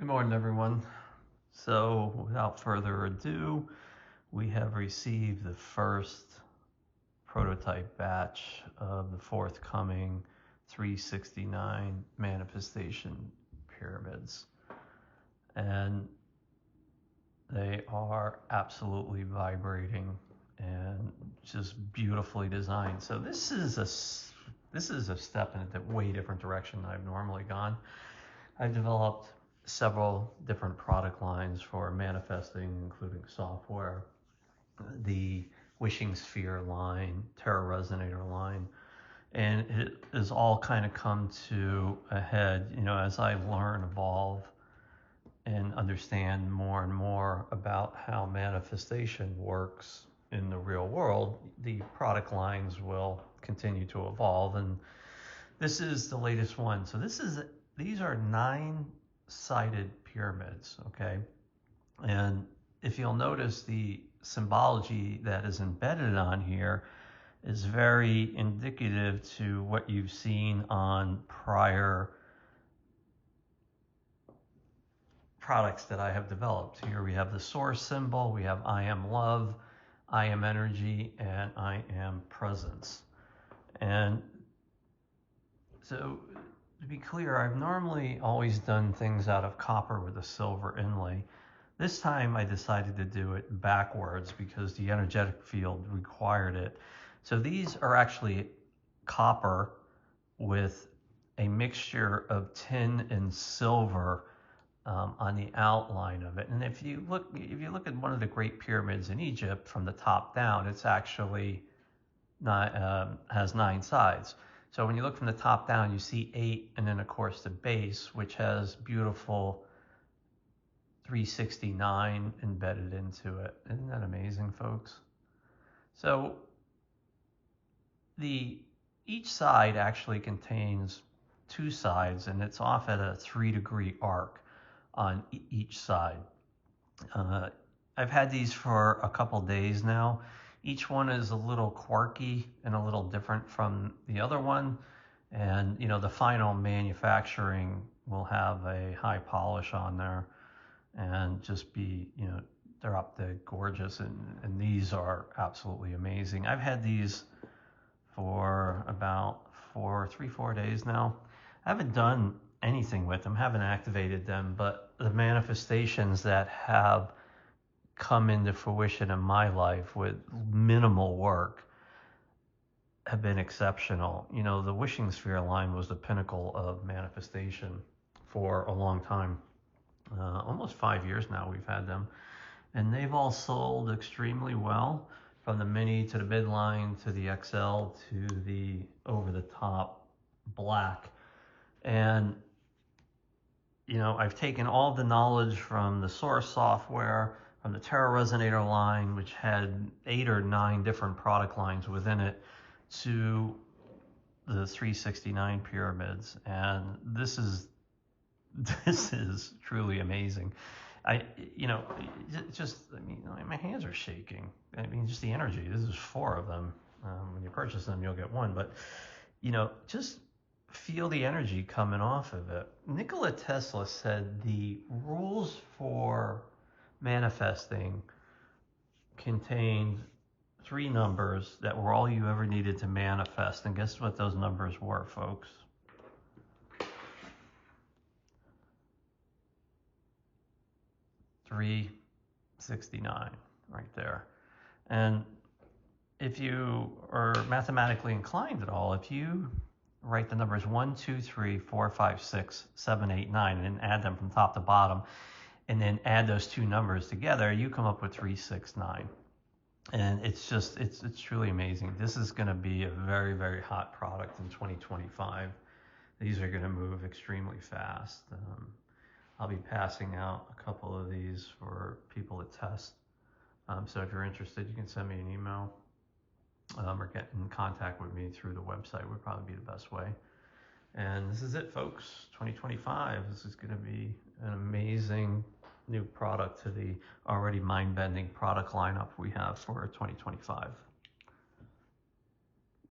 Good morning, everyone. So without further ado, we have received the first prototype batch of the forthcoming 369 manifestation pyramids. And they are absolutely vibrating and just beautifully designed. So this is a step in a way different direction than I've normally gone. I've developed several different product lines for manifesting, including software, the Wishing Sphere line, Terra Resonator line, and it has all kind of come to a head, as I learn, evolve, and understand more and more about how manifestation works in the real world. The product lines will continue to evolve, and this is the latest one. So these are 9-sided pyramids, okay? And if you'll notice, the symbology that is embedded on here is very indicative to what you've seen on prior products that I have developed. Here we have the source symbol, we have I am love, I am energy, and I am presence. And so to be clear, I've normally always done things out of copper with a silver inlay. This time I decided to do it backwards because the energetic field required it. So these are actually copper with a mixture of tin and silver on the outline of it. And if you look at one of the Great Pyramids in Egypt from the top down, it's actually has 9 sides. So when you look from the top down, you see 8, and then of course the base, which has beautiful 369 embedded into it. Isn't that amazing, folks? So each side actually contains 2 sides, and it's off at a 3-degree arc on each side. I've had these for a couple days now. Each one is a little quirky and a little different from the other one. And, the final manufacturing will have a high polish on there and just be, they're up to gorgeous. And these are absolutely amazing. I've had these for about 4 days now. I haven't done anything with them, haven't activated them, but the manifestations that have come into fruition in my life with minimal work have been exceptional. The Wishing Sphere line was the pinnacle of manifestation for a long time. Almost 5 years now we've had them, and they've all sold extremely well, from the mini to the midline to the XL to the over-the-top black. And I've taken all the knowledge from the source software, from the Terra Resonator line, which had 8 or 9 different product lines within it, to the 369 pyramids. And this is truly amazing. My hands are shaking. Just the energy. This is 4 of them. When you purchase them, you'll get 1, but just feel the energy coming off of it. Nikola Tesla said the rules for manifesting contained 3 numbers that were all you ever needed to manifest. And guess what those numbers were, folks? 369, right there. And if you are mathematically inclined at all, if you write the numbers 1, 2, 3, 4, 5, 6, 7, 8, 9, and then add them from top to bottom, and then add those 2 numbers together, you come up with 369. And it's truly amazing. This is going to be a very, very hot product in 2025. These are going to move extremely fast. I'll be passing out a couple of these for people to test. So if you're interested, you can send me an email or get in contact with me through the website would probably be the best way. And this is it, folks. 2025. This is going to be an amazing new product to the already mind-bending product lineup we have for 2025.